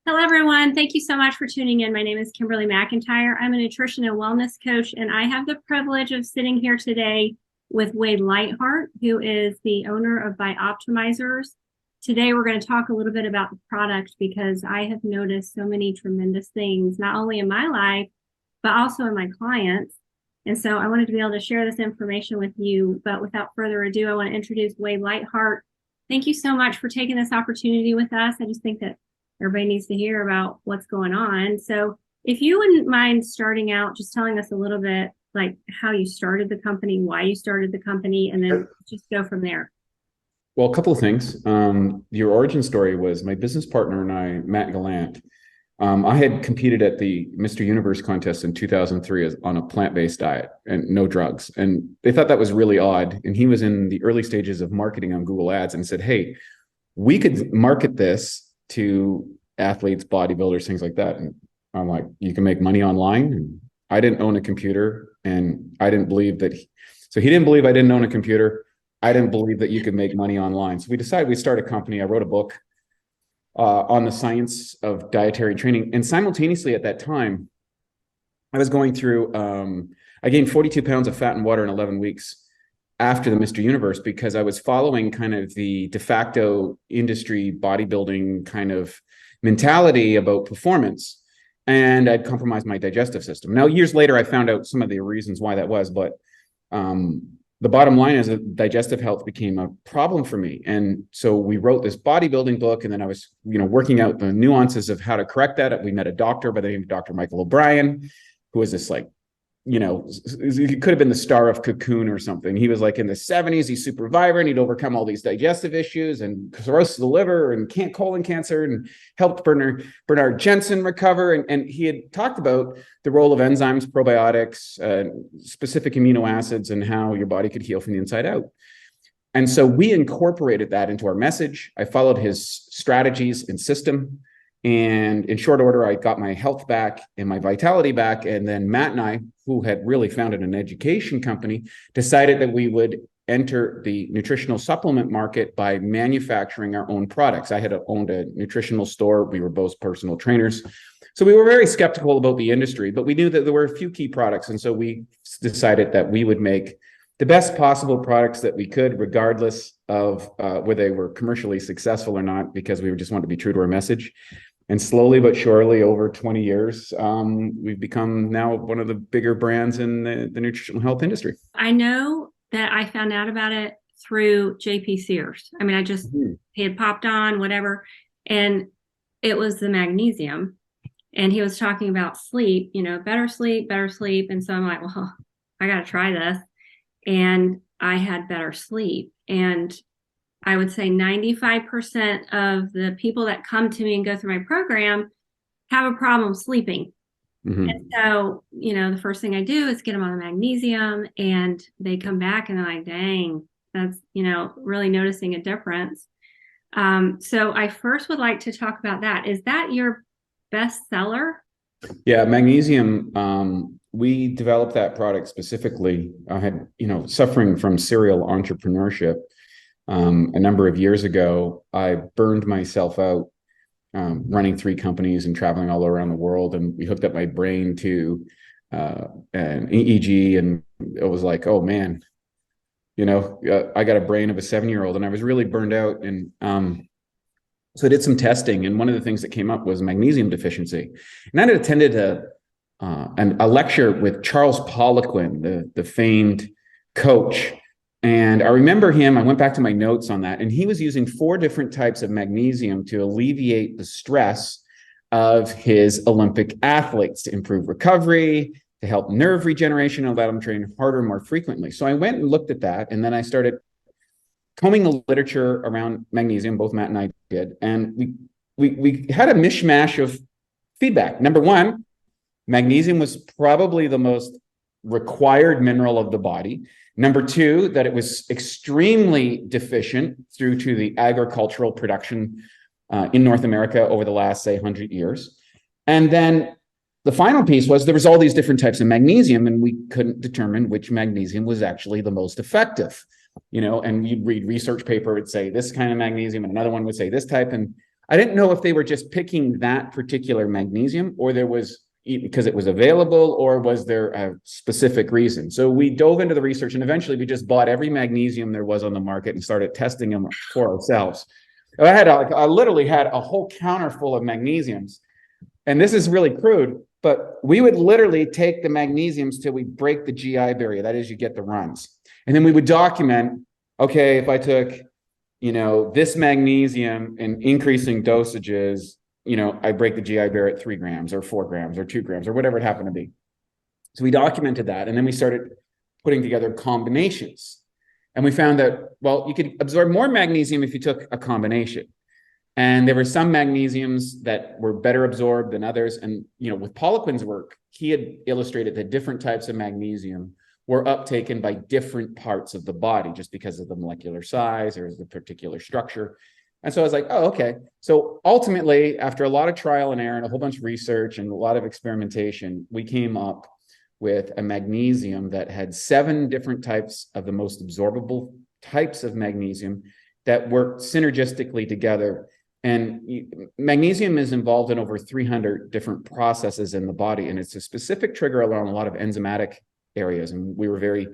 Hello, everyone. Thank you so much for tuning in. My name is Kimberly McIntyre. I'm a nutrition and wellness coach, and I have the privilege of sitting here today with Wade Lightheart, who is the owner of biOptimizers. Today, we're going to talk a little bit about the product because I have noticed so many tremendous things, not only in my life, but also in my clients. And so I wanted to be able to share this information with you. But without further ado, I want to introduce Wade Lightheart. Thank you so much for taking this opportunity with us. I just think that everybody needs to hear about what's going on. So if you wouldn't mind starting out, just telling us a little bit like how you started the company, why you started the company, and then just go from there. Well, a couple of things. Your origin story was my business partner and I, Matt Gallant. I had competed at the Mr. Universe contest in 2003 on a plant-based diet and no drugs. And they thought that was really odd. And he was in the early stages of marketing on Google Ads and said, hey, we could market this to athletes, bodybuilders, things like that. And I'm like, you can make money online. And I didn't own a computer, and I didn't believe that. So he didn't believe I didn't own a computer. I didn't believe that you could make money online. So we decided we'd start a company. I wrote a book on the science of dietary training. And simultaneously at that time, I was going through, I gained 42 pounds of fat and water in 11 weeks after the Mr. Universe, because I was following kind of the de facto industry bodybuilding kind of mentality about performance, and I'd compromised my digestive system. Now, years later, I found out some of the reasons why that was, but the bottom line is that digestive health became a problem for me. And so we wrote this bodybuilding book, and then I was, working out the nuances of how to correct that. We met a doctor by the name of Dr. Michael O'Brien, who was this like, he could have been the star of Cocoon or something. He was like in the 70s. He's super vibrant. He'd overcome all these digestive issues and cirrhosis of the liver and colon cancer, and helped Bernard Jensen recover. And he had talked about the role of enzymes, probiotics, specific amino acids, and how your body could heal from the inside out. And so we incorporated that into our message. I followed his strategies and system. And in short order, I got my health back and my vitality back. And then Matt and I, who had really founded an education company, decided that we would enter the nutritional supplement market by manufacturing our own products. I had owned a nutritional store. We were both personal trainers. So we were very skeptical about the industry, but we knew that there were a few key products. And so we decided that we would make the best possible products that we could, regardless of whether they were commercially successful or not, because we just wanted to be true to our message. And slowly but surely, over 20 years, we've become now one of the bigger brands in the nutritional health industry. I know that I found out about it through JP Sears. I mean, he had popped on, whatever, and it was the magnesium. And he was talking about sleep, better sleep, better sleep. And so I'm like, well, I got to try this. And I had better sleep. And I would say 95% of the people that come to me and go through my program have a problem sleeping. Mm-hmm. And so, the first thing I do is get them on the magnesium, and they come back and they're like, dang, that's, really noticing a difference. So I first would like to talk about that. Is that your best seller? Yeah, magnesium. We developed that product specifically. I had, suffering from serial entrepreneurship. A number of years ago, I burned myself out running 3 companies and traveling all around the world. And we hooked up my brain to an EEG, and it was like, oh man, I got a brain of a 7-year-old, and I was really burned out. And so I did some testing, and one of the things that came up was magnesium deficiency. And I had attended a lecture with Charles Poliquin, the famed coach. And I remember him, I went back to my notes on that, and he was using 4 different types of magnesium to alleviate the stress of his Olympic athletes, to improve recovery, to help nerve regeneration, and let them train harder, more frequently. So I went and looked at that, and then I started combing the literature around magnesium. Both Matt and I did, and we had a mishmash of feedback. Number one, magnesium was probably the most required mineral of the body. Number 2, that it was extremely deficient through to the agricultural production in North America over the last, say, 100 years. And then the final piece was there was all these different types of magnesium, and we couldn't determine which magnesium was actually the most effective. And you'd read research paper, would say this kind of magnesium, and another one would say this type. And I didn't know if they were just picking that particular magnesium, or there was, because it was available, or was there a specific reason? So we dove into the research, and eventually we just bought every magnesium there was on the market and started testing them for ourselves. I literally had a whole counter full of magnesiums, and this is really crude, but we would literally take the magnesiums till we break the GI barrier. That is, you get the runs. And then we would document, okay, if I took, this magnesium in increasing dosages, I break the GI barrier at 3 grams or 4 grams or 2 grams or whatever it happened to be. So we documented that. And then we started putting together combinations. And we found that, well, you could absorb more magnesium if you took a combination. And there were some magnesiums that were better absorbed than others. And, with Poliquin's work, he had illustrated that different types of magnesium were uptaken by different parts of the body just because of the molecular size or the particular structure. And so I was like, oh, okay. So ultimately, after a lot of trial and error and a whole bunch of research and a lot of experimentation, we came up with a magnesium that had 7 different types of the most absorbable types of magnesium that worked synergistically together. And magnesium is involved in over 300 different processes in the body, and it's a specific trigger along a lot of enzymatic areas. And we were very,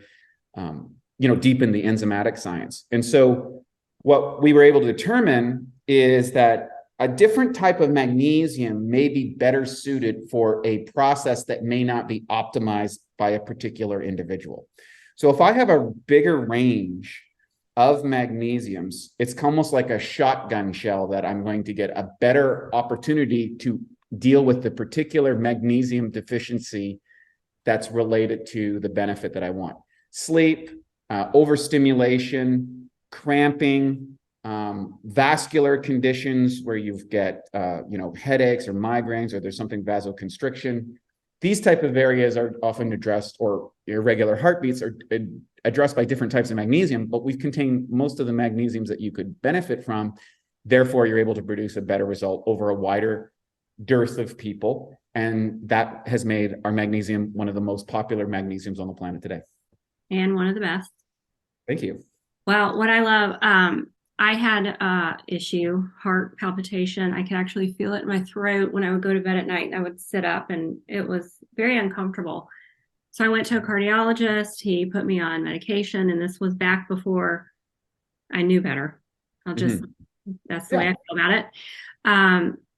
deep in the enzymatic science. And so what we were able to determine is that a different type of magnesium may be better suited for a process that may not be optimized by a particular individual. So if I have a bigger range of magnesiums, it's almost like a shotgun shell that I'm going to get a better opportunity to deal with the particular magnesium deficiency that's related to the benefit that I want. Sleep, overstimulation, cramping, vascular conditions where you've get headaches or migraines, or there's something vasoconstriction. These type of areas are often addressed, or irregular heartbeats are addressed by different types of magnesium, but we've contained most of the magnesiums that you could benefit from. Therefore, you're able to produce a better result over a wider dearth of people. And that has made our magnesium one of the most popular magnesiums on the planet today. And one of the best. Thank you. Well, what I love, I had a issue, heart palpitation. I could actually feel it in my throat when I would go to bed at night, and I would sit up, and it was very uncomfortable. So I went to a cardiologist. He put me on medication, and this was back before I knew better. That's the way I feel about it.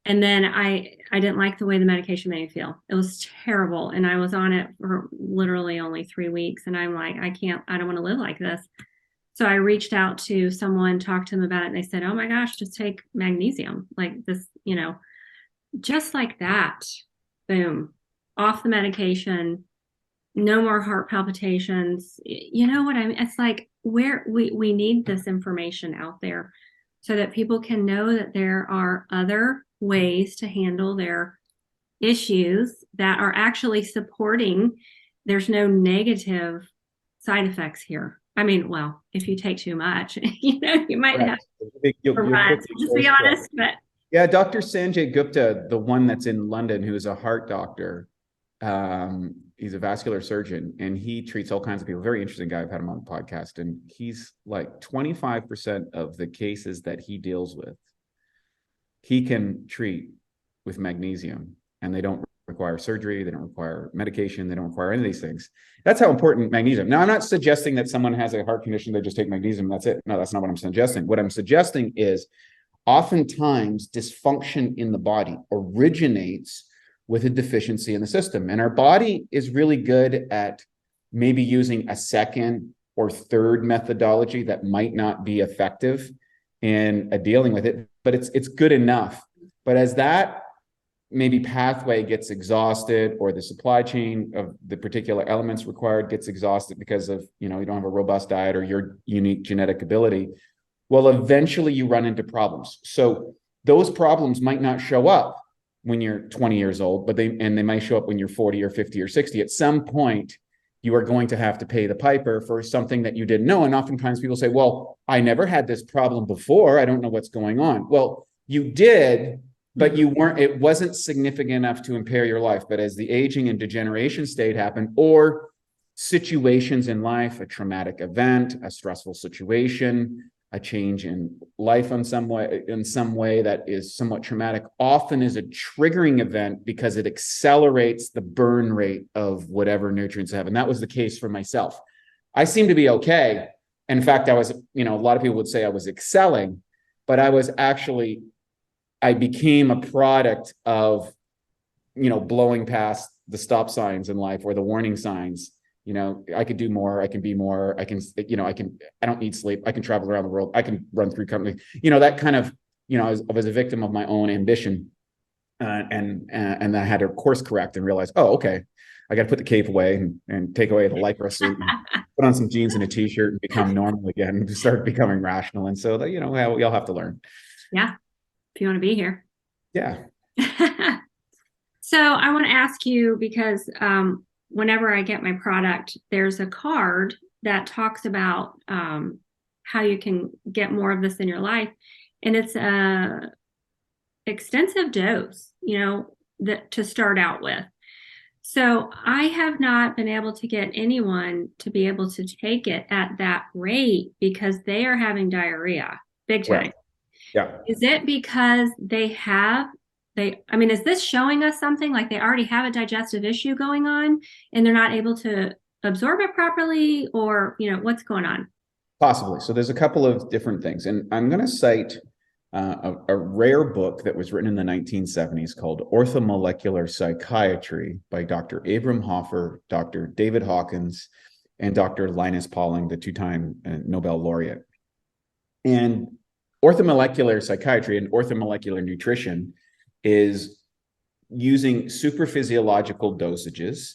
And then I didn't like the way the medication made me feel. It was terrible. And I was on it for literally only 3 weeks. And I'm like, I don't want to live like this. So I reached out to someone, talked to them about it. And they said, oh my gosh, just take magnesium like this, just like that. Boom, off the medication, no more heart palpitations. You know what I mean? It's like we need this information out there so that people can know that there are other ways to handle their issues that are actually supporting. There's no negative side effects here. I mean, well, if you take too much, you might have just be honest. But yeah, Dr. Sanjay Gupta, the one that's in London, who is a heart doctor, he's a vascular surgeon, and he treats all kinds of people. Very interesting guy. I've had him on the podcast, and he's like 25% of the cases that he deals with, he can treat with magnesium, and they don't require surgery. They don't require medication. They don't require any of these things. That's how important magnesium. Now, I'm not suggesting that someone has a heart condition, they just take magnesium, that's it. No, that's not what I'm suggesting. What I'm suggesting is oftentimes dysfunction in the body originates with a deficiency in the system. And our body is really good at maybe using a second or third methodology that might not be effective in dealing with it, but it's good enough. But as that maybe pathway gets exhausted, or the supply chain of the particular elements required gets exhausted because of, you don't have a robust diet or your unique genetic ability, well, eventually you run into problems. So those problems might not show up when you're 20 years old, but they might show up when you're 40 or 50 or 60. At some point, you are going to have to pay the piper for something that you didn't know. And oftentimes people say, well, I never had this problem before. I don't know what's going on. Well, you did, but it wasn't significant enough to impair your life. But as the aging and degeneration state happened, or situations in life, a traumatic event, a stressful situation, a change in life in some way that is somewhat traumatic, often is a triggering event because it accelerates the burn rate of whatever nutrients I have. And that was the case for myself. I seemed to be okay. In fact, I was, a lot of people would say I was excelling, but I became a product of, blowing past the stop signs in life or the warning signs. I could do more, I can be more, I don't need sleep, I can travel around the world, I can run through companies, that kind of, I was a victim of my own ambition. And I had to course correct and realize, oh, okay, I got to put the cape away and take away the lycra suit and put on some jeans and a t-shirt and become normal again and start becoming rational. And so that, we all have to learn. Yeah. If you want to be here. Yeah. So I want to ask you, because whenever I get my product, there's a card that talks about how you can get more of this in your life. And it's a extensive dose, to start out with. So I have not been able to get anyone to be able to take it at that rate because they are having diarrhea big time. Yeah. Is it because is this showing us something like they already have a digestive issue going on and they're not able to absorb it properly, or, what's going on? Possibly. So there's a couple of different things. And I'm going to cite a rare book that was written in the 1970s called Orthomolecular Psychiatry by Dr. Abram Hoffer, Dr. David Hawkins, and Dr. Linus Pauling, the two-time Nobel laureate. And orthomolecular psychiatry and orthomolecular nutrition is using supraphysiological dosages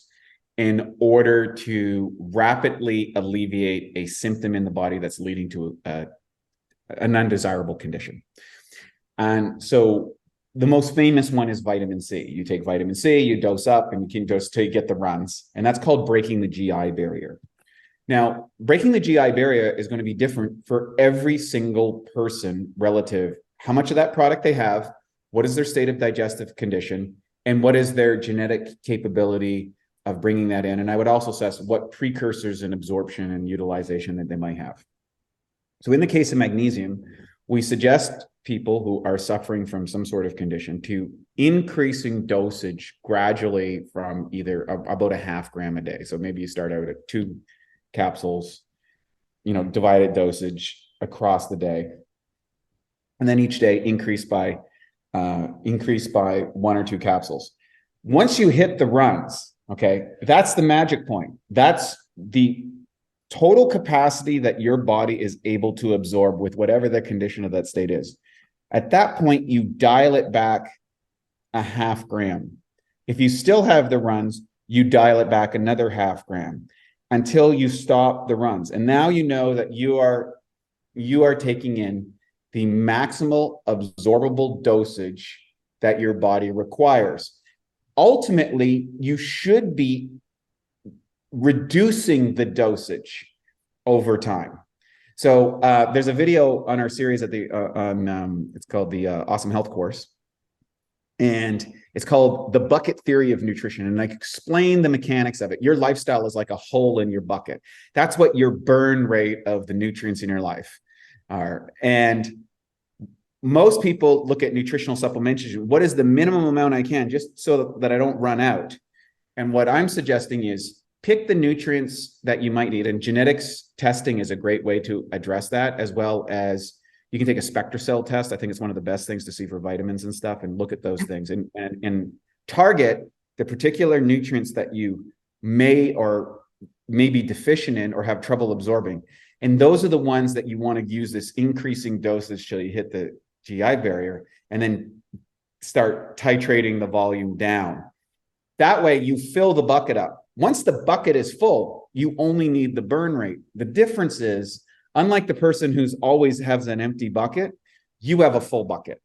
in order to rapidly alleviate a symptom in the body that's leading to an undesirable condition. And so the most famous one is vitamin C. You take vitamin C, you dose up, and you can dose till you get the runs. And that's called breaking the GI barrier. Now, breaking the GI barrier is going to be different for every single person relative how much of that product they have, what is their state of digestive condition, and what is their genetic capability of bringing that in. And I would also assess what precursors and absorption and utilization that they might have. So in the case of magnesium, we suggest people who are suffering from some sort of condition to increasing dosage gradually from either about a 0.5 gram a day. So maybe you start out at 2 capsules, divided dosage across the day. And then each day increase by 1 or 2 capsules. Once you hit the runs, okay, that's the magic point. That's the total capacity that your body is able to absorb with whatever the condition of that state is. At that point, you dial it back a 0.5 gram. If you still have the runs, you dial it back another 0.5 gram until you stop the runs. And now you know that you are taking in the maximal absorbable dosage that your body requires. Ultimately, you should be reducing the dosage over time. So there's a video on our series at it's called the Awesome Health Course, and it's called The Bucket Theory of Nutrition. And I explain the mechanics of it. Your lifestyle is like a hole in your bucket. That's what your burn rate of the nutrients in your life are. And most people look at nutritional supplementation. What is the minimum amount I can, just so that I don't run out? And what I'm suggesting is pick the nutrients that you might need. And genetics testing is a great way to address that, as well as you can take a SpectraCell test. I think it's one of the best things to see for vitamins and stuff, and look at those things and target the particular nutrients that you may be deficient in or have trouble absorbing. And those are the ones that you want to use this increasing dosage till you hit the GI barrier, and then start titrating the volume down. That way you fill the bucket up. Once the bucket is full, you only need the burn rate. The difference is, unlike the person who's always has an empty bucket, you have a full bucket,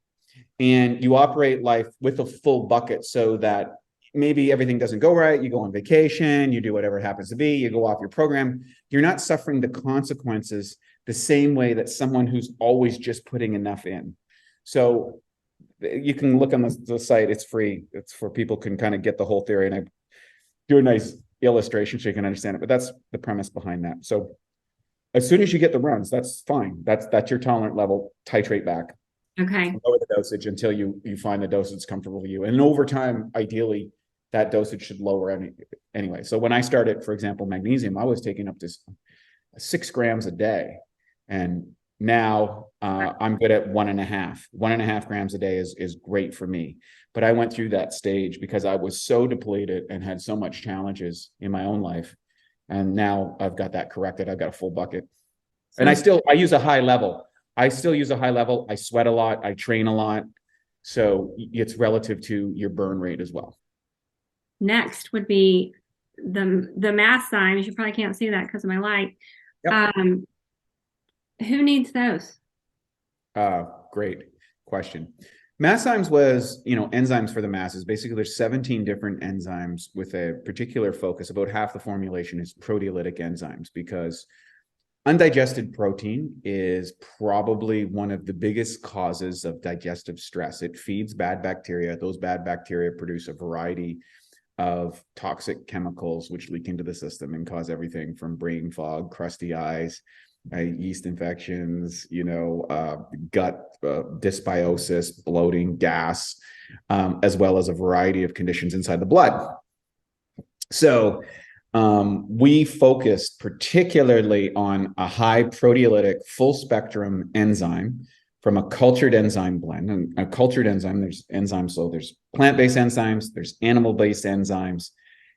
and you operate life with a full bucket, so that maybe everything doesn't go right. You go on vacation, you do whatever it happens to be, you go off your program. You're not suffering the consequences the same way that someone who's always just putting enough in. So you can look on the site. It's free. It's for people can kind of get the whole theory, and I do a nice illustration so you can understand it. But that's the premise behind that. So As soon as you get the runs, that's fine. That's your tolerant level. Titrate back. Okay. Lower the dosage until you find the dosage that's comfortable with you. And over time, ideally, that dosage should lower anyway. So when I started, for example, magnesium, I was taking up to 6 grams a day. And now I'm good at 1.5. 1.5 grams a day is great for me. But I went through that stage because I was so depleted and had so much challenges in my own life. And now I've got that corrected. I've got a full bucket. And I use a high level. I still use a high level. I sweat a lot. I train a lot. So it's relative to your burn rate as well. Next would be the Masszymes. You probably can't see that because of my light. Yep. Who needs those? Great question. Masszymes was, enzymes for the masses. Basically, there's 17 different enzymes with a particular focus. About half the formulation is proteolytic enzymes because undigested protein is probably one of the biggest causes of digestive stress. It feeds bad bacteria. Those bad bacteria produce a variety of toxic chemicals which leak into the system and cause everything from brain fog, crusty eyes, yeast infections, gut dysbiosis, bloating, gas, as well as a variety of conditions inside the blood. So we focused particularly on a high proteolytic full spectrum enzyme from a cultured enzyme blend. And a cultured enzyme, there's enzymes, so there's plant-based enzymes, there's animal-based enzymes,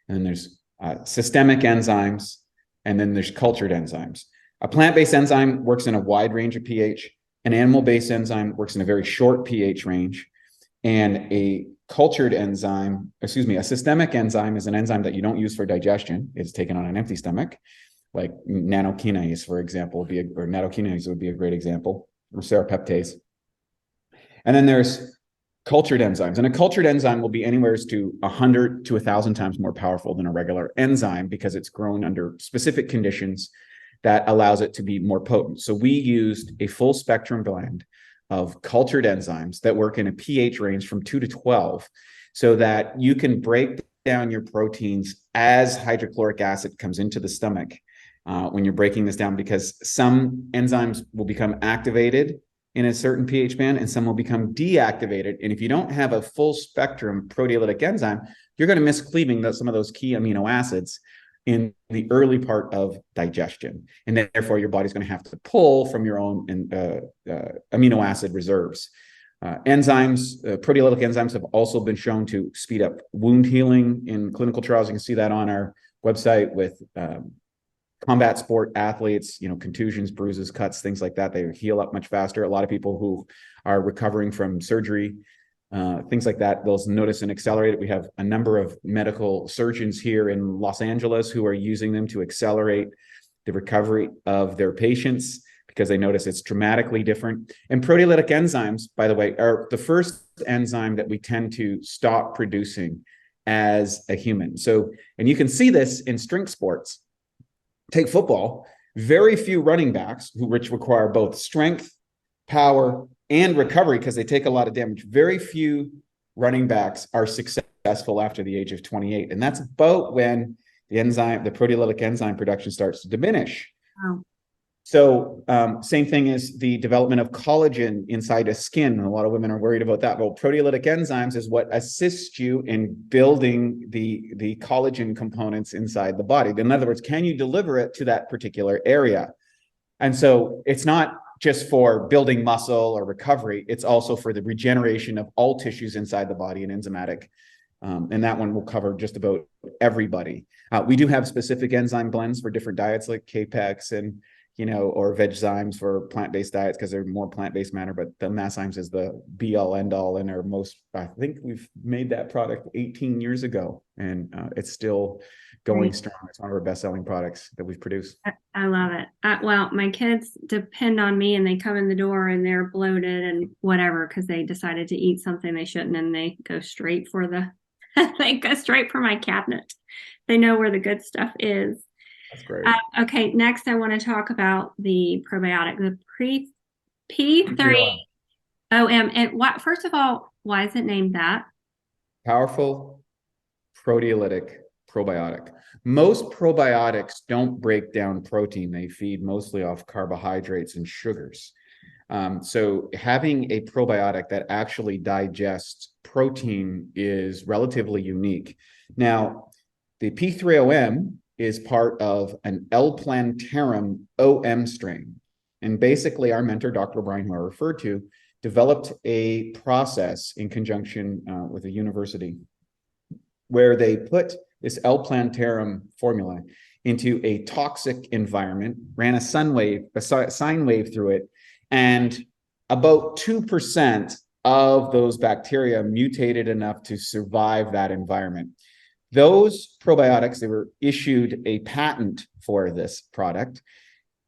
and then there's systemic enzymes, and then there's cultured enzymes. A plant-based enzyme works in a wide range of pH. An animal-based enzyme works in a very short pH range. And a systemic enzyme is an enzyme that you don't use for digestion. It's taken on an empty stomach, like nanokinase, for example, or nattokinase would be a great example, or serrapeptase. And then there's cultured enzymes. And a cultured enzyme will be anywhere to 100 to 1,000 times more powerful than a regular enzyme because it's grown under specific conditions that allows it to be more potent. So we used a full spectrum blend of cultured enzymes that work in a pH range from 2 to 12 so that you can break down your proteins as hydrochloric acid comes into the stomach when you're breaking this down, because some enzymes will become activated in a certain pH band and some will become deactivated. And if you don't have a full spectrum proteolytic enzyme, you're going to miss cleaving some of those key amino acids in the early part of digestion. And therefore, your body's going to have to pull from your own amino acid reserves. Proteolytic enzymes have also been shown to speed up wound healing in clinical trials. You can see that on our website with combat sport athletes, contusions, bruises, cuts, things like that. They heal up much faster. A lot of people who are recovering from surgery, things like that, they'll notice and accelerate it. We have a number of medical surgeons here in Los Angeles who are using them to accelerate the recovery of their patients because they notice it's dramatically different. And proteolytic enzymes, by the way, are the first enzyme that we tend to stop producing as a human. So, and you can see this in strength sports. Take football, very few running backs which require both strength, power, and recovery because they take a lot of damage. Very few running backs are successful after the age of 28. And that's about when the proteolytic enzyme production starts to diminish. Wow. So same thing as the development of collagen inside a skin. And a lot of women are worried about that. Well, proteolytic enzymes is what assists you in building the collagen components inside the body. In other words, can you deliver it to that particular area? And so it's not just for building muscle or recovery, it's also for the regeneration of all tissues inside the body and enzymatic. And that one will cover just about everybody. We do have specific enzyme blends for different diets like Capex and, or Vegzymes for plant-based diets because they're more plant-based matter, but the Masszymes is the be-all end-all and I think we've made that product 18 years ago and it's still going strong. It's one of our best-selling products that we've produced. I love it. Well, my kids depend on me and they come in the door and they're bloated and whatever because they decided to eat something they shouldn't and they go straight for my cabinet. They know where the good stuff is. That's great. Okay, next I want to talk about the probiotic, the P3OM. And first of all, why is it named that? Powerful proteolytic probiotic. Most probiotics don't break down protein. They feed mostly off carbohydrates and sugars. So having a probiotic that actually digests protein is relatively unique. Now, the P3OM is part of an L-plantarum OM strain. And basically, our mentor, Dr. O'Brien, who I referred to, developed a process in conjunction with a university where they put this L-plantarum formula into a toxic environment, ran a sine wave through it, and about 2% of those bacteria mutated enough to survive that environment. Those probiotics, they were issued a patent for this product.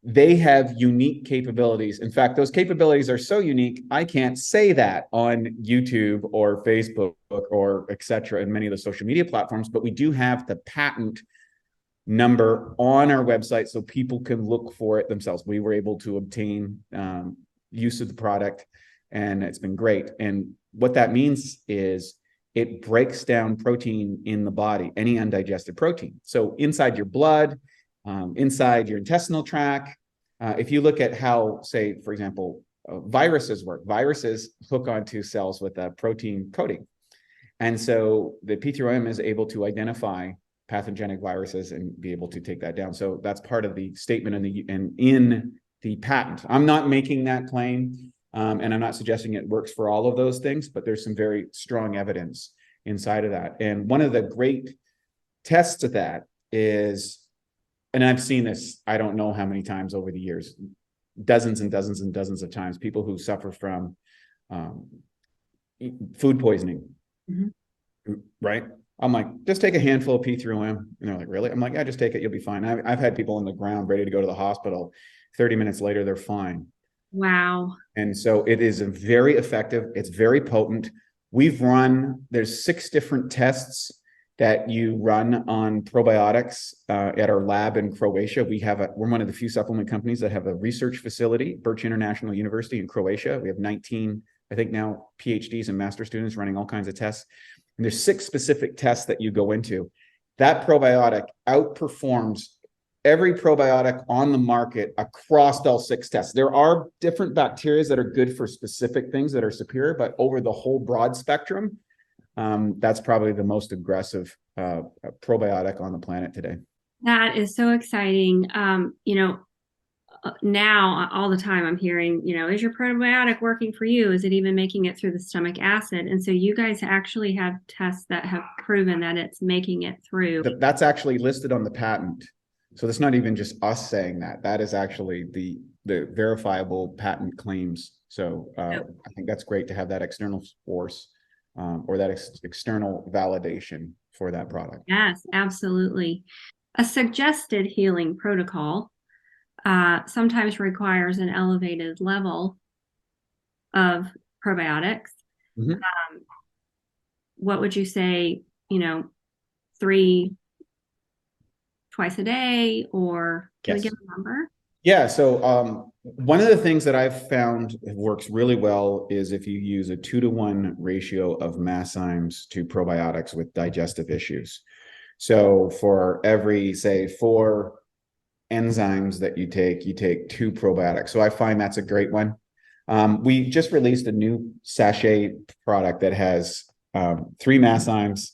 They have unique capabilities. In fact, those capabilities are so unique, I can't say that on YouTube or Facebook or et cetera, and many of the social media platforms, but we do have the patent number on our website so people can look for it themselves. We were able to obtain use of the product, and it's been great. And what that means is it breaks down protein in the body, any undigested protein. So inside your blood, inside your intestinal tract, if you look at how, say, for example, viruses work, viruses hook onto cells with a protein coating. And so the P3OM is able to identify pathogenic viruses and be able to take that down. So that's part of the statement in the patent. I'm not making that claim, and I'm not suggesting it works for all of those things, but there's some very strong evidence inside of that. And one of the great tests of that is, and I've seen this, I don't know how many times over the years, dozens and dozens and dozens of times, people who suffer from food poisoning, right? I'm like, just take a handful of P3OM. And they're like, really? I'm like, yeah, just take it. You'll be fine. I've had people on the ground ready to go to the hospital. 30 minutes later, they're fine. Wow. And so it is very effective. It's very potent. There's 6 different tests that you run on probiotics at our lab in Croatia. We're one of the few supplement companies that have a research facility, Birch International University in Croatia. We have 19, I think now, PhDs and master students running all kinds of tests. And there's 6 specific tests that you go into. That probiotic outperforms every probiotic on the market across all 6 tests. There are different bacteria that are good for specific things that are superior, but over the whole broad spectrum, that's probably the most aggressive probiotic on the planet today. That is so exciting. Now all the time I'm hearing, is your probiotic working for you? Is it even making it through the stomach acid? And so you guys actually have tests that have proven that it's making it through. That's actually listed on the patent. So that's not even just us saying that. That is actually the verifiable patent claims. So I think that's great to have that external force or that external validation for that product. Yes, absolutely. A suggested healing protocol sometimes requires an elevated level of probiotics. What would you say, 3 twice a day, or can we give a number? Yeah. So one of the things that I've found works really well is if you use a 2-to-1 ratio of Masszymes to probiotics with digestive issues. So for every, say, 4 enzymes that you take 2 probiotics. So I find that's a great one. We just released a new sachet product that has 3 Masszymes,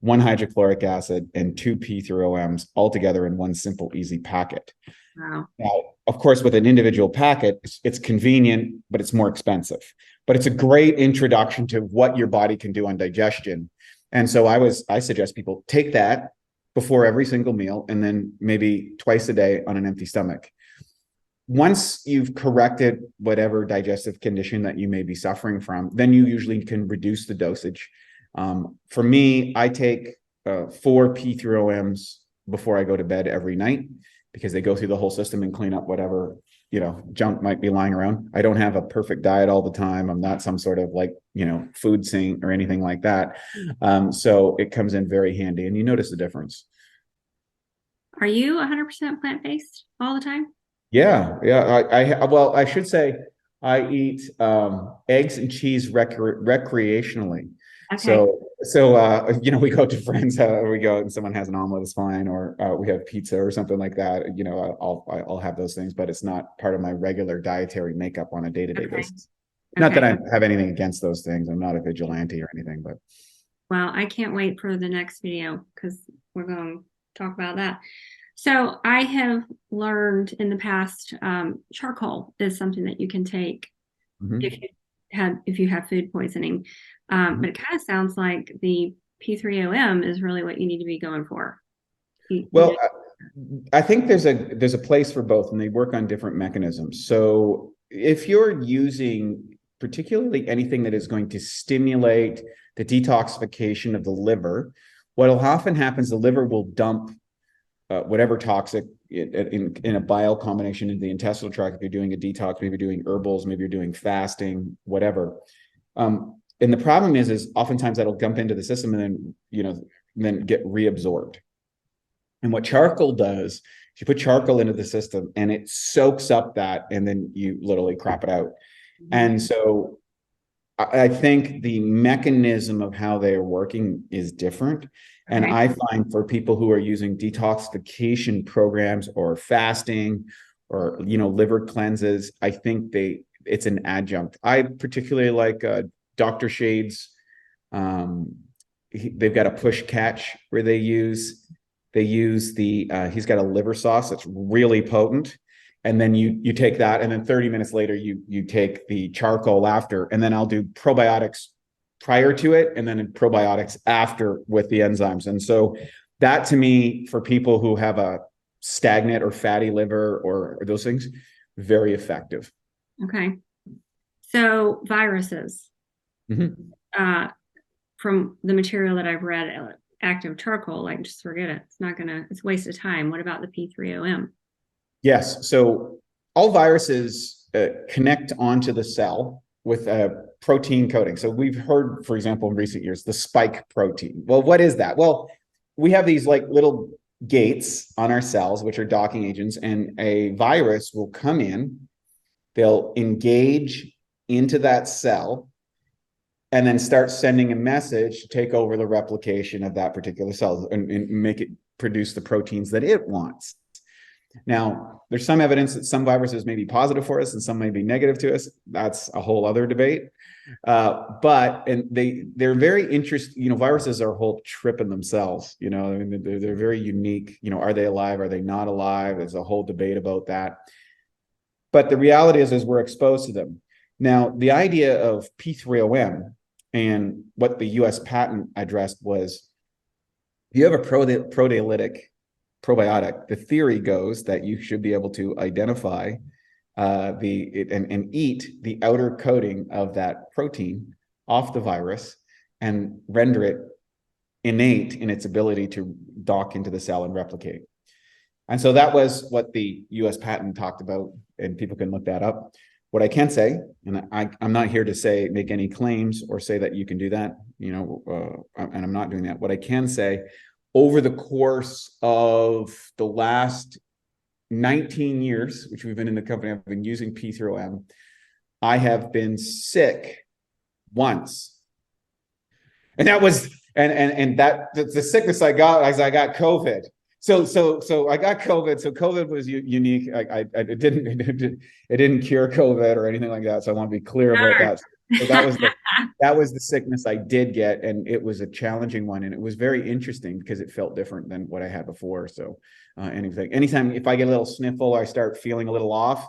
1 hydrochloric acid, and 2 P3OMs all together in one simple, easy packet. Wow. Now, of course, with an individual packet, it's convenient, but it's more expensive. But it's a great introduction to what your body can do on digestion. And so I suggest people take that before every single meal, and then maybe twice a day on an empty stomach. Once you've corrected whatever digestive condition that you may be suffering from, then you usually can reduce the dosage. For me, I take 4 P3OMs before I go to bed every night, because they go through the whole system and clean up whatever, junk might be lying around. I don't have a perfect diet all the time. I'm not some sort of food saint or anything like that. So it comes in very handy, and you notice the difference. Are you 100% plant-based all the time? Yeah. I should say I eat eggs and cheese recreationally. Okay. So we go to friends, we go and someone has an omelet, is fine, or we have pizza or something like that. I'll have those things, but it's not part of my regular dietary makeup on a day-to-day Okay. basis. Not that Okay. I have anything against those things. I'm not a vigilante or anything, but Well, I can't wait for the next video because we're going to talk about that. So I have learned in the past, charcoal is something that you can take mhm. if you have food poisoning. Mhm. But it kind of sounds like the P3OM is really what you need to be going for. Well, I think there's a place for both, and they work on different mechanisms. So if you're using particularly anything that is going to stimulate the detoxification of the liver, what'll often happen is the liver will dump whatever toxic in a bile combination into the intestinal tract. If you're doing a detox, maybe you're doing herbals, maybe you're doing fasting, whatever. And the problem is oftentimes that'll dump into the system and then get reabsorbed. And what charcoal does is you put charcoal into the system and it soaks up that, and then you literally crap it out. And so I think the mechanism of how they are working is different. And Okay. I find for people who are using detoxification programs or fasting or liver cleanses, I think it's an adjunct. I particularly like Dr. Shade's. They've got a push catch where they use he's got a liver sauce that's really potent, and then you take that, and then 30 minutes later you take the charcoal after, and then I'll do probiotics prior to it and then probiotics after with the enzymes. And so that, to me, for people who have a stagnant or fatty liver or those things, very effective. Okay. So viruses, Mm-hmm. from the material that I've read, active charcoal, like just forget it. It's a waste of time. What about the P3OM? Yes. So all viruses connect onto the cell with a protein coating. So we've heard, for example, in recent years, the spike protein. Well, what is that? Well, we have these like little gates on our cells, which are docking agents, and a virus will come in, they'll engage into that cell, and then start sending a message to take over the replication of that particular cell and make it produce the proteins that it wants. Now, there's some evidence that some viruses may be positive for us and some may be negative to us. That's a whole other debate. And they're very interesting. Viruses are a whole trip in themselves. I mean, they're very unique. Are they alive? Are they not alive? There's a whole debate about that. But the reality is we're exposed to them. Now, the idea of P3OM and what the U.S. patent addressed was, if you have a proteolytic probiotic, the theory goes that you should be able to identify and eat the outer coating of that protein off the virus and render it innate in its ability to dock into the cell and replicate. And so that was what the US patent talked about, and people can look that up. What I can say, and I'm not here to make any claims or say that you can do that, and I'm not doing that. What I can say, over the course of the last 19 years, which we've been in the company, I've been using P3OM. I have been sick once. And that was, and that the sickness I got as I got COVID. So I got COVID. So COVID was unique. It didn't cure COVID or anything like that. So I want to be clear about that. So that was the sickness I did get, and it was a challenging one, and it was very interesting because it felt different than what I had before. So anytime if I get a little sniffle or I start feeling a little off,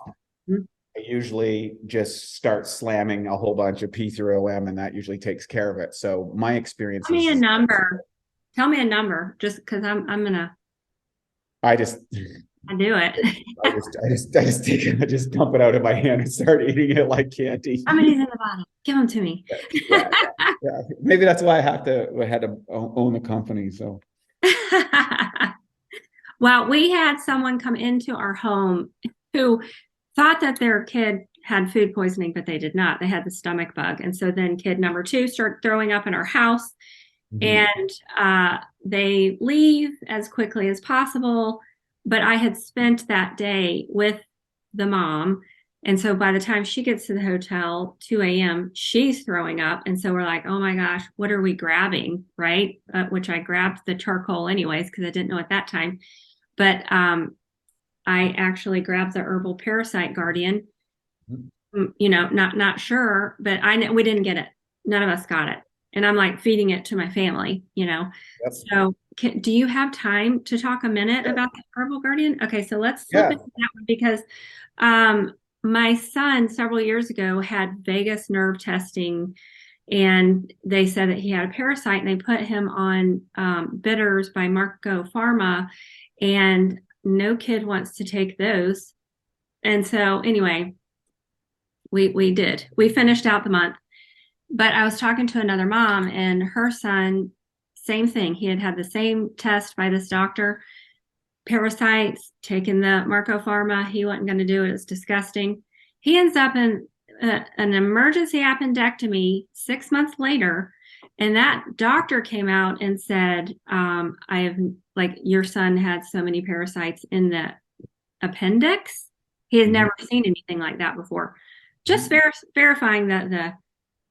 I usually just start slamming a whole bunch of P3OM, and that usually takes care of it. So my experience Tell me a is, number. Tell me a number, just because I'm gonna I just do it. I just dump it out of my hand and start eating it like candy. How many's in the bottle? Give them to me. Yeah. Maybe that's why I had to own the company. So Well, we had someone come into our home who thought that their kid had food poisoning, but they did not. They had the stomach bug. And so then kid number 2 started throwing up in our house. And they leave as quickly as possible. But I had spent that day with the mom And so by the time she gets to the hotel, 2 a.m., she's throwing up. And so we're like, oh my gosh, what are we grabbing? Right. Which I grabbed the charcoal anyways, because I didn't know at that time. But I actually grabbed the Herbal Parasite Guardian. You know, not sure, but I know we didn't get it. None of us got it. And I'm like feeding it to my family, you know. Yep. So do you have time to talk a minute about the Herbal Guardian? Okay, so let's slip into that one because my son several years ago had vagus nerve testing, and they said that he had a parasite, and they put him on bitters by Marco Pharma, and no kid wants to take those. And so anyway, we did. We finished out the month. But I was talking to another mom, and her son, same thing. He had the same test by this doctor, parasites, taking the Marco Pharma. He wasn't going to do it. It's disgusting. He ends up in an emergency appendectomy 6 months later. And that doctor came out and said, I have, like, your son had so many parasites in the appendix. He had never seen anything like that before. Just verifying that the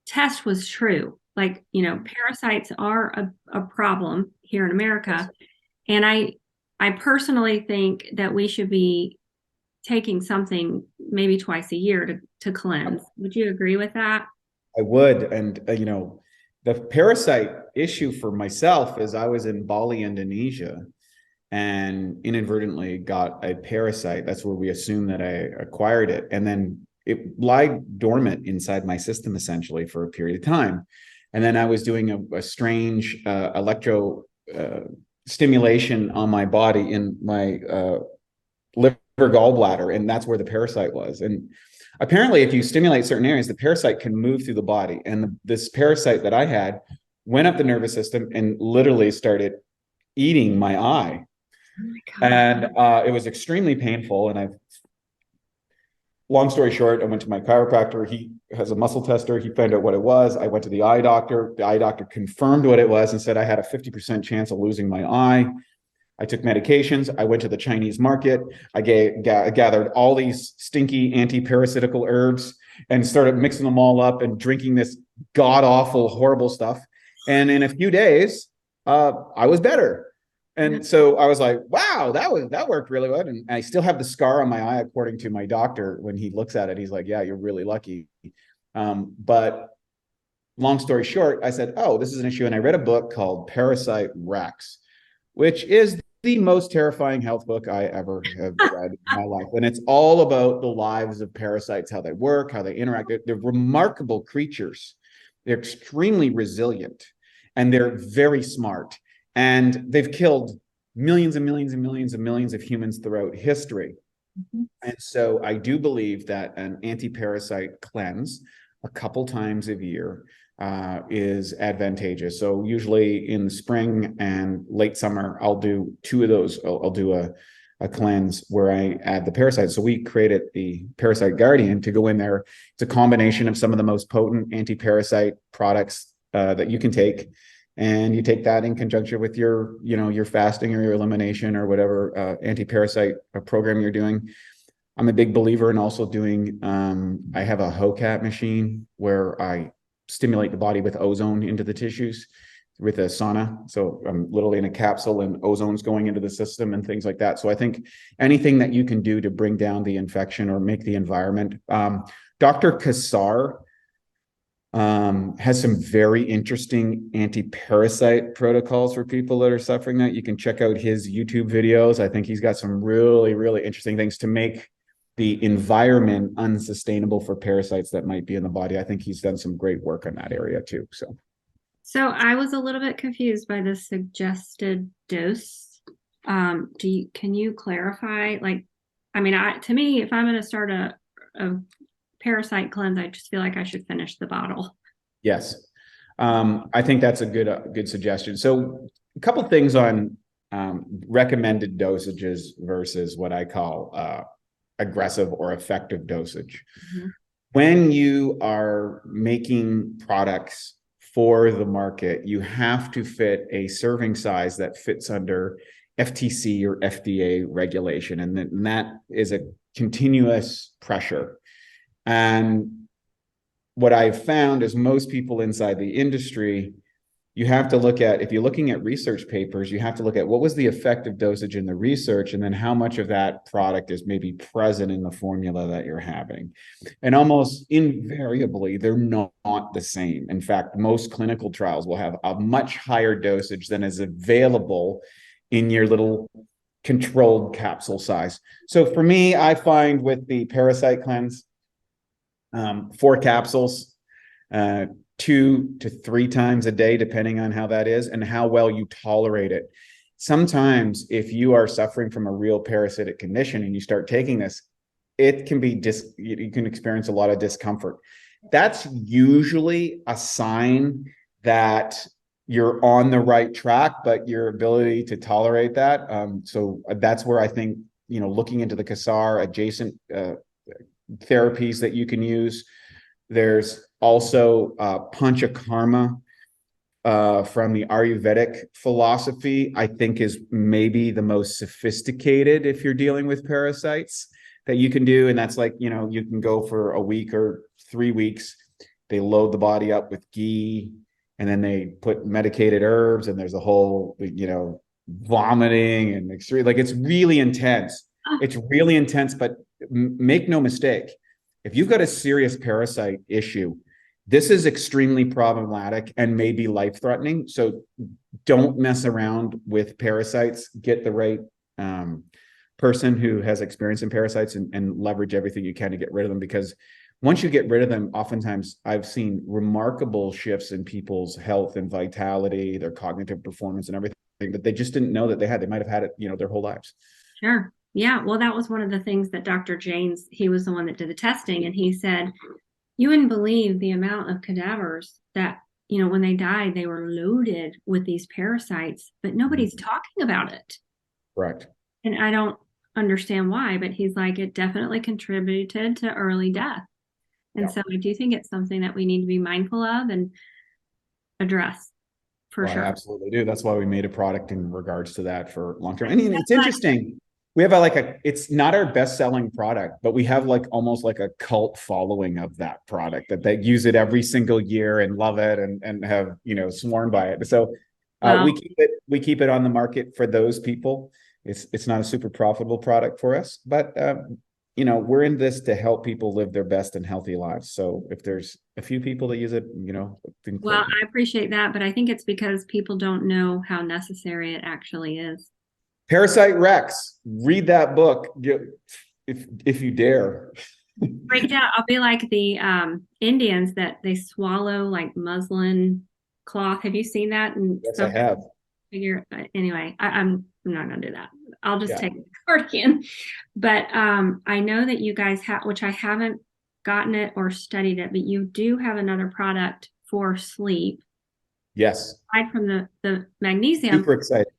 test was true. Like, you know, parasites are a problem here in America. And I personally think that we should be taking something maybe twice a year to cleanse. Would you agree with that? I would. And, you know, the parasite issue for myself is I was in Bali, Indonesia, and inadvertently got a parasite. That's where we assume that I acquired it. And then it lied dormant inside my system essentially for a period of time. And then I was doing a strange electro stimulation on my body in my liver gallbladder, and that's where the parasite was. And apparently if you stimulate certain areas, the parasite can move through the body. And this parasite that I had went up the nervous system and literally started eating my eye. Oh my God. And it was extremely painful. And long story short, I went to my chiropractor. He has a muscle tester. He found out what it was. I went to the eye doctor. The eye doctor confirmed what it was and said I had a 50% chance of losing my eye. I took medications. I went to the Chinese market. I gathered all these stinky anti-parasitical herbs and started mixing them all up and drinking this god-awful, horrible stuff. And in a few days, I was better. And so I was like, wow, that worked really well. And I still have the scar on my eye, according to my doctor. When he looks at it, he's like, yeah, you're really lucky. But long story short, I said, oh, this is an issue. And I read a book called Parasite Rex, which is the most terrifying health book I ever have read in my life. And it's all about the lives of parasites, how they work, how they interact. They're remarkable creatures. They're extremely resilient, and they're very smart. And they've killed millions and millions and millions and millions of humans throughout history. And so I do believe that an anti-parasite cleanse a couple times a year is advantageous. So usually in the spring and late summer, I'll do two of those. I'll do a cleanse where I add the parasites. So we created the Parasite Guardian to go in there. It's a combination of some of the most potent anti-parasite products that you can take. And you take that in conjunction with your, you know, your fasting or your elimination or whatever anti-parasite program you're doing. I'm a big believer in also doing, I have a HOCAT machine where I stimulate the body with ozone into the tissues with a sauna. So I'm literally in a capsule and ozone's going into the system and things like that. So I think anything that you can do to bring down the infection or make the environment. Dr. Kassar has some very interesting anti-parasite protocols for people that are suffering that. You can check out his YouTube videos. I think he's got some really, really interesting things to make the environment unsustainable for parasites that might be in the body. I think he's done some great work in that area too. So I was a little bit confused by the suggested dose. Can you clarify? Like, I mean, to me, if I'm going to start a parasite cleanse, I just feel like I should finish the bottle. Yes. I think that's a good suggestion. So a couple things on recommended dosages versus what I call aggressive or effective dosage. When you are making products for the market, you have to fit a serving size that fits under FTC or FDA regulation. And that is a continuous pressure. And what I've found is most people inside the industry, you have to look at, if you're looking at research papers, you have to look at what was the effective dosage in the research, and then how much of that product is maybe present in the formula that you're having. And almost invariably, they're not the same. In fact, most clinical trials will have a much higher dosage than is available in your little controlled capsule size. So for me, I find with the Parasite Cleanse, 4 capsules, 2 to 3 times a day, depending on how that is and how well you tolerate it. Sometimes if you are suffering from a real parasitic condition and you start taking this, it can be you can experience a lot of discomfort. That's usually a sign that you're on the right track, but your ability to tolerate that. So that's where I think, looking into the Kasar adjacent therapies that you can use. There's also Panchakarma from the Ayurvedic philosophy, I think is maybe the most sophisticated if you're dealing with parasites that you can do. And that's like, you can go for a week or 3 weeks. They load the body up with ghee, and then they put medicated herbs, and there's a whole, vomiting and extreme, like it's really intense. It's really intense, but make no mistake, if you've got a serious parasite issue, this is extremely problematic and may be life-threatening. So don't mess around with parasites. Get the right person who has experience in parasites and leverage everything you can to get rid of them, because once you get rid of them, oftentimes I've seen remarkable shifts in people's health and vitality, their cognitive performance and everything that they just didn't know that they had. They might have had it, their whole lives. Sure. Yeah. Well, that was one of the things that Dr. James, he was the one that did the testing, and he said, you wouldn't believe the amount of cadavers that, when they died, they were loaded with these parasites, but nobody's talking about it. Correct. And I don't understand why, but he's like, it definitely contributed to early death. And so I do think it's something that we need to be mindful of and address for sure. I absolutely do. That's why we made a product in regards to that for long term. And it's interesting. We have it's not our best selling product, but we have almost like a cult following of that product that they use it every single year and love it and have, sworn by it. So we keep it on the market for those people. It's not a super profitable product for us, but we're in this to help people live their best and healthy lives. So if there's a few people that use it, well, I appreciate that, but I think it's because people don't know how necessary it actually is. Parasite Rex, read that book if you dare. Break down. I'll be like the Indians that they swallow like muslin cloth. Have you seen that? And yes, I have. Anyway, I'm not going to do that. I'll just take the cardigan. But I know that you guys have, which I haven't gotten it or studied it, but you do have another product for sleep. Yes. Aside from the magnesium.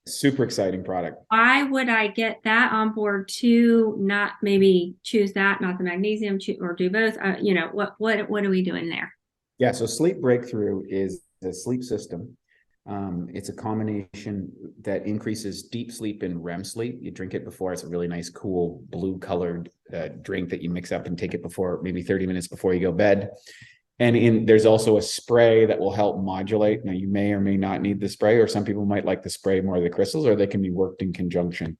Super exciting product. Why would I get that on board to not maybe choose that, not the magnesium, or do both? What are we doing there? Yeah. So Sleep Breakthrough is a sleep system. It's a combination that increases deep sleep and REM sleep. You drink it before. It's a really nice, cool blue colored drink that you mix up and take it before, maybe 30 minutes before you go to bed. And there's also a spray that will help modulate. Now, you may or may not need the spray, or some people might like the spray more of the crystals, or they can be worked in conjunction.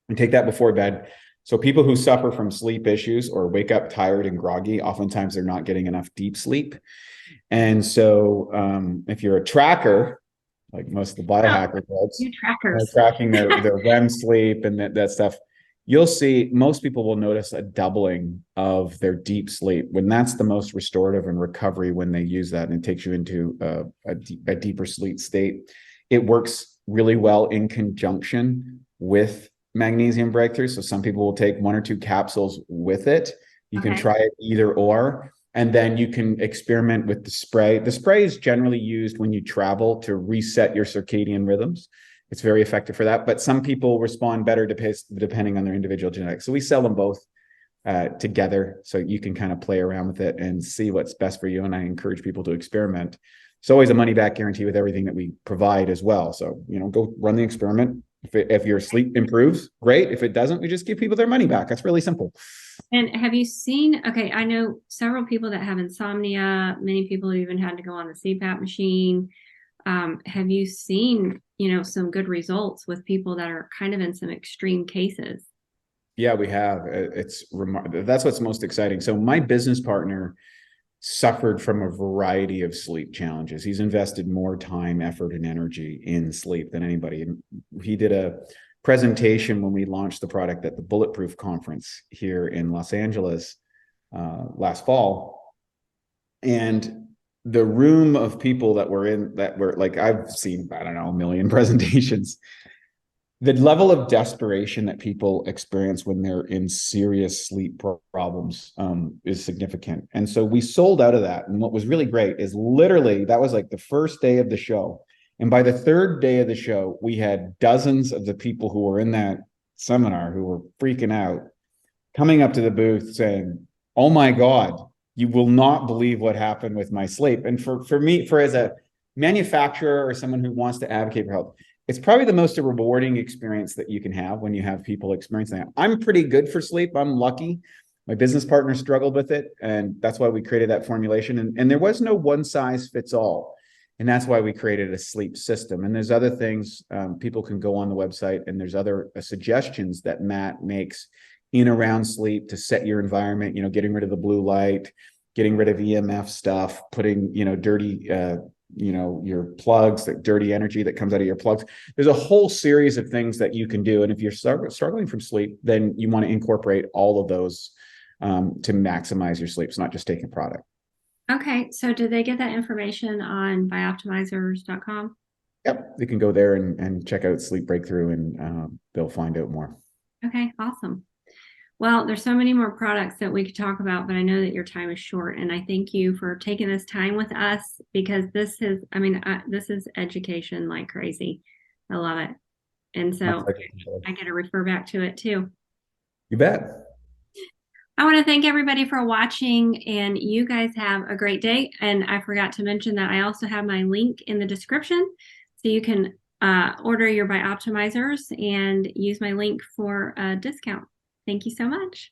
And take that before bed. So people who suffer from sleep issues or wake up tired and groggy, oftentimes they're not getting enough deep sleep. And so if you're a tracker, like most of the biohacker folks, tracking their REM sleep and that stuff, you'll see most people will notice a doubling of their deep sleep when that's the most restorative and recovery when they use that, and it takes you into a deeper sleep state. It works really well in conjunction with Magnesium Breakthrough. So some people will take 1 or 2 capsules with it. You can try it either or, and then you can experiment with the spray. The spray is generally used when you travel to reset your circadian rhythms. It's very effective for that, but some people respond better depending on their individual genetics. So we sell them both together, so you can kind of play around with it and see what's best for you. And I encourage people to experiment. It's always a money-back guarantee with everything that we provide as well. So, go run the experiment. If your sleep improves, great. If it doesn't, we just give people their money back. That's really simple. And have you seen, okay, I know several people that have insomnia. Many people have even had to go on the CPAP machine. Have you seen, some good results with people that are kind of in some extreme cases? Yeah, we have. That's what's most exciting. So my business partner suffered from a variety of sleep challenges. He's invested more time, effort, and energy in sleep than anybody. And he did a presentation when we launched the product at the Bulletproof conference here in Los Angeles last fall. And the room of people that were like, I've seen, I don't know, a million presentations. The level of desperation that people experience when they're in serious sleep problems is significant. And so we sold out of that. And what was really great is literally that was like the first day of the show. And by the third day of the show, we had dozens of the people who were in that seminar who were freaking out coming up to the booth saying, "Oh my God, you will not believe what happened with my sleep." And for me, as a manufacturer or someone who wants to advocate for health, it's probably the most rewarding experience that you can have when you have people experiencing that. I'm pretty good for sleep. I'm lucky. My business partner struggled with it, and that's why we created that formulation. And there was no one size fits all. And that's why we created a sleep system. And there's other things people can go on the website, and there's other suggestions that Matt makes in around sleep to set your environment, getting rid of the blue light, getting rid of EMF stuff, putting, dirty, your plugs, that dirty energy that comes out of your plugs. There's a whole series of things that you can do. And if you're struggling from sleep, then you want to incorporate all of those to maximize your sleep. It's not just taking product. Okay. So did they get that information on biOptimizers.com? Yep. They can go there and check out Sleep Breakthrough, and they'll find out more. Okay. Awesome. Well, there's so many more products that we could talk about, but I know that your time is short, and I thank you for taking this time with us, because this is education like crazy. I love it. And so I get to refer back to it too. You bet. I want to thank everybody for watching, and you guys have a great day. And I forgot to mention that I also have my link in the description, so you can order your biOptimizers and use my link for a discount. Thank you so much.